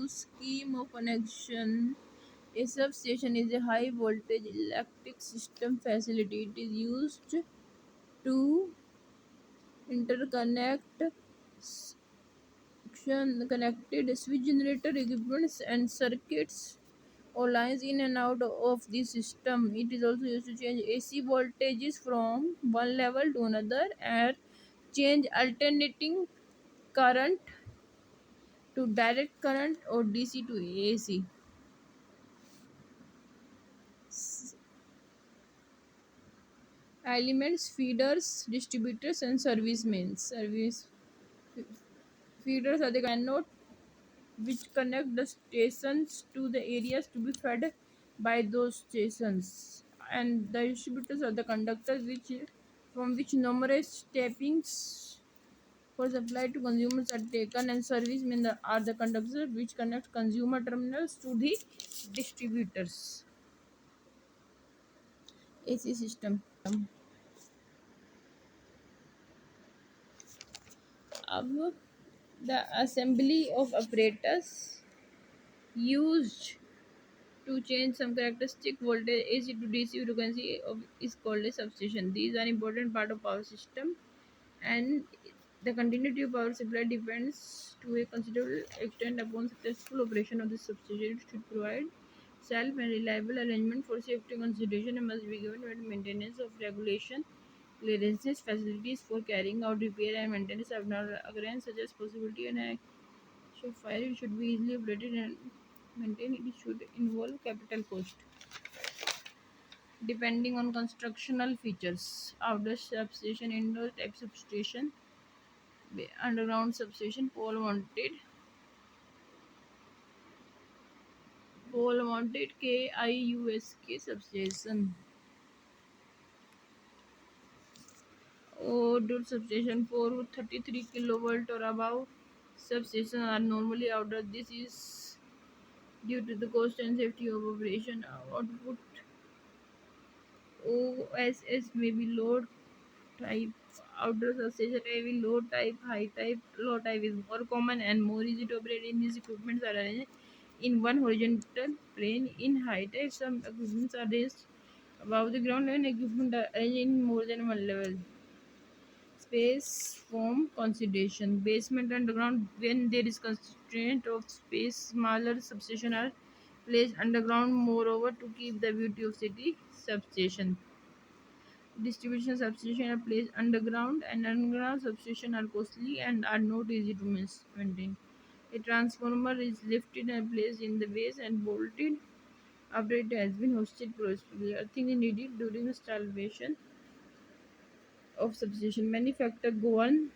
scheme of connection, a substation is a high voltage electric system facility. It is used to interconnect connected switch generator equipments and circuits or lines in and out of the system. It is also used to change AC voltages from one level to another and change alternating current to direct current or DC to AC. Elements, feeders, distributors, and service mains. Service feeders are the cannot which connect the stations to the areas to be fed by those stations, and the distributors are the conductors which from which numerous tappings for supply to consumers are taken, and servicemen are the conductors which connect consumer terminals to the distributors. AC system. अब the assembly of apparatus used to change some characteristic voltage AC to DC frequency is called a substation. These are important part of power system, and the continuity of power supply depends to a considerable extent upon successful operation of the substation. It should provide self and reliable arrangement for safety consideration and must be given with maintenance of regulation clearances facilities for carrying out repair and maintenance of occurrence such as possibility and so fire. It should be easily operated and maintained. It should involve capital cost depending on constructional features. Outdoor substation, indoor type substation, underground substation, pole mounted KIUSK substation. Outdoor substation for 33 kilovolt or above substations are normally outdoor. This is due to the cost and safety of operation. Output OSS may be low type. Outdoor substation heavy low type, high type. Low type is more common and more easy to operate. In these equipments are arranged in one horizontal plane. In high type, some equipments are raised above the ground and equipment are arranged in more than one level. Space form consideration. Basement underground. When there is constraint of space, smaller substation are placed underground. Moreover, to keep the beauty of city substation. Distribution substation are placed underground, and underground substation are costly and are not easy to maintain. A transformer is lifted and placed in the base and bolted after it has been hoisted properly. Earthing is needed during installation of substation. Many factors govern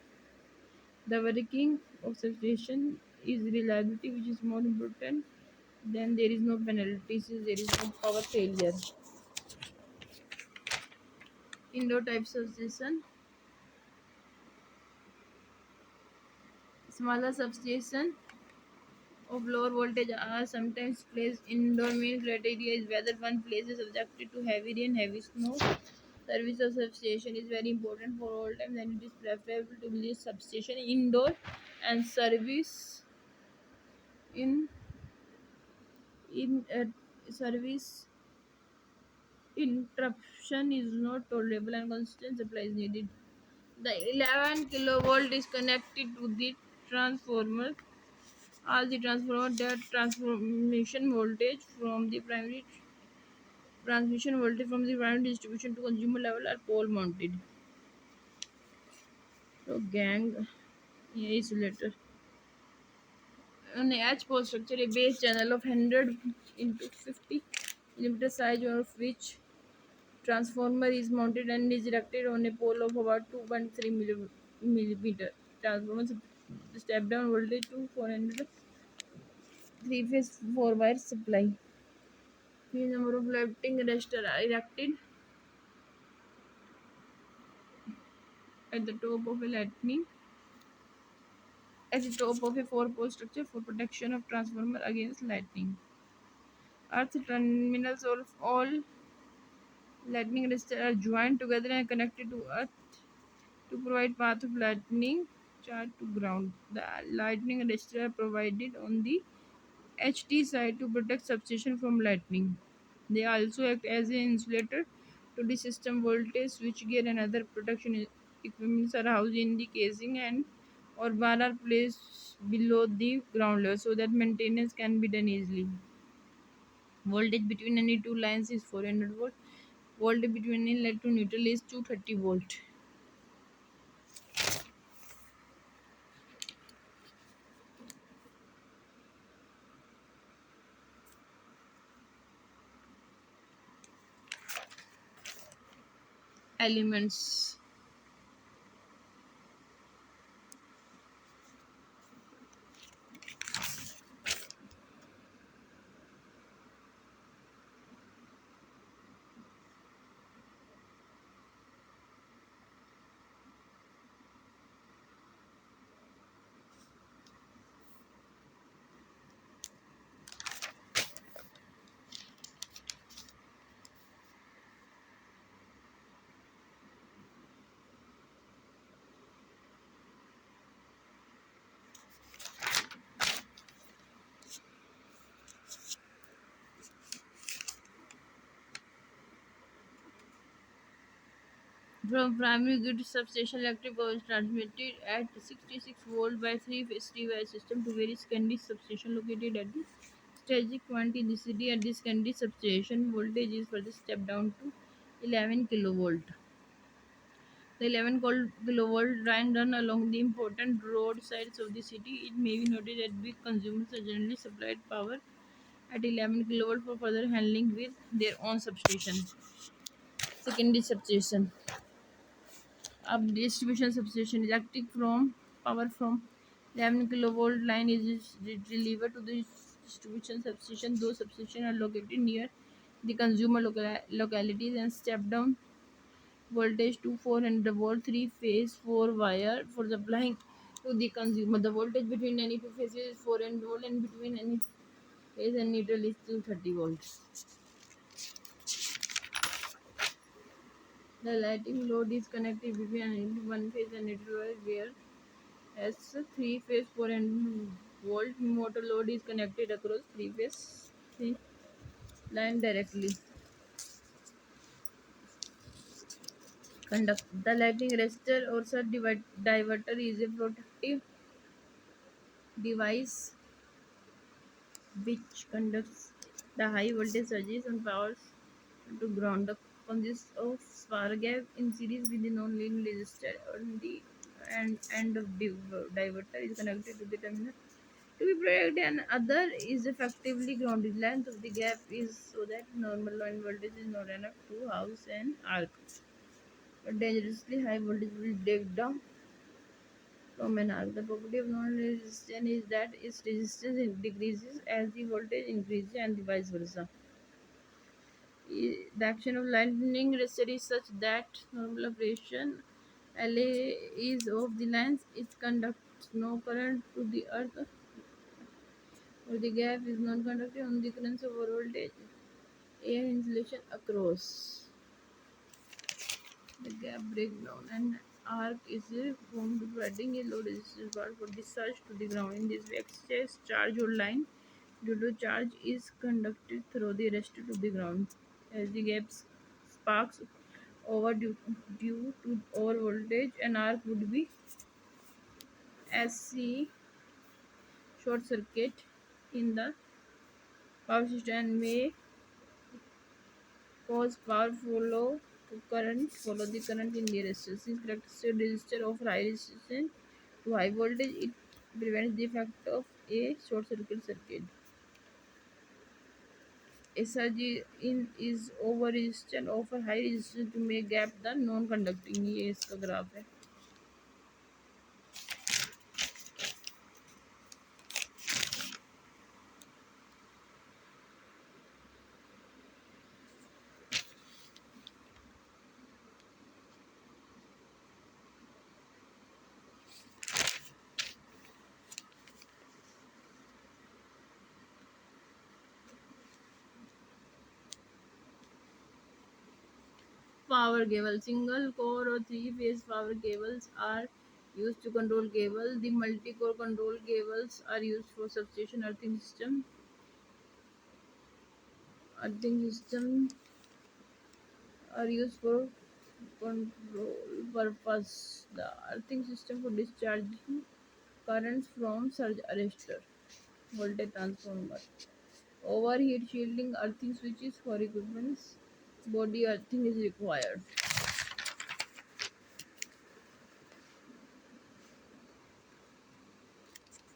the working of substation is reliability, which is more important. Then there is no penalties, there is no power failure. Indoor type substation. Smaller substation of lower voltage are sometimes placed indoor. Main criteria is whether one place is subjected to heavy rain, heavy snow. Service of substation is very important for all time. Then it is preferable to place substation indoor, and service in service interruption is not tolerable and constant supply is needed. The 11 kilovolt is connected to the transformer. All the transformer that transformation voltage from the primary transmission voltage from the primary distribution to consumer level are pole mounted. So gang isolator. On a H pole structure, a base channel of 100 into 50 millimeter size of which transformer is mounted and is erected on a pole of about 2.3 millimeter. Transformer step down voltage to 400 three phase 4 wire supply. The number of lighting arresters are erected at the top of a lightning at the top of a four-pole structure for protection of transformer against lightning. Earth terminals of all lightning arresters are joined together and connected to earth to provide path of lightning charge to ground. The lightning arresters are provided on the HT side to protect substation from lightning. They also act as an insulator to the system voltage. Switchgear and other protection equipments are housed in the casing and or bar are placed below the ground level so that maintenance can be done easily. Voltage between any two lines is 400 volt. Voltage between inlet to neutral is 230 volt. Elements. From primary grid substation, electric power is transmitted at 66 volt by three-phase three-wire system to various secondary substation located at the strategic point in the city. At the secondary substation, voltage is further stepped down to 11 kilovolt. The 11 kilovolt line run along the important roadsides of the city. It may be noted that big consumers are generally supplied power at 11 kilovolt for further handling with their own substation. Secondary substation. A distribution substation electric from power from 11 kilovolt line is delivered to the distribution substation. Those substations are located near the consumer localities and step down voltage to 400 volt three phase 4 wire for supplying to the consumer. The voltage between any two phases is 400 volt and between any phase and neutral is 230 volts. The lighting load is connected between one phase and neutral wire where as a three-phase 400 volt motor load is connected across three-phase three line directly. Conduct the lightning resistor or surge diverter is a protective device which conducts the high voltage surges and powers to ground. The consists of spark gap in series with the non-linear resistor on the end of the diverter is connected to the terminal to be protected, and other is effectively grounded. Length of the gap is so that normal line voltage is not enough to house an arc. A dangerously high voltage will break down from an arc. The property of non-resistance is that its resistance decreases as the voltage increases and vice versa. The action of lightning resistor is such that normal operation LA is of the lines. It conducts no current to the earth or the gap is non-conductive on the currents over voltage air insulation across. The gap breakdown and arc is formed providing a low resistance bar for discharge to the ground. In this way, excess charge or line due to charge is conducted through the resistor to the ground. As the gap sparks over due to over voltage, an arc would be SC short circuit in the power system and may cause power follow the current in the resistance. Since characteristic resistor of high resistance to high voltage, it prevents the effect of a short circuit. A surge in is over resistance of a high resistance to make gap the non-conducting. ये इसका graph है. Power cable. Single core or three phase power cables are used to control cable. The multi core control cables are used for substation earthing system. Earthing system are used for control purpose. The earthing system for discharging currents from surge arrestor, voltage transformer, overheat shielding, earthing switches for equipments. Body earthing is required.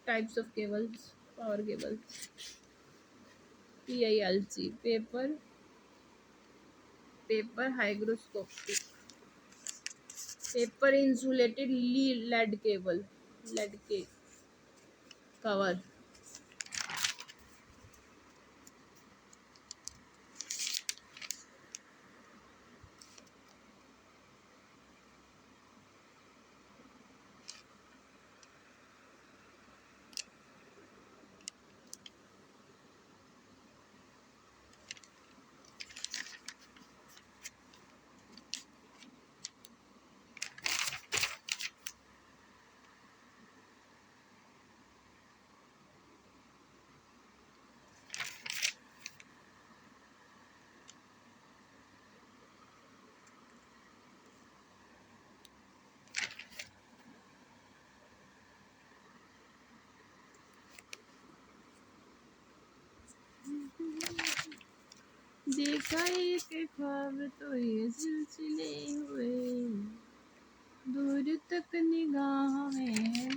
Types of cables, power cables. PILC, paper hygroscopic, paper insulated lead cable, lead cover. देखा एक ख्वाब तो ये सिलसिले हुए दूर तक निगाह में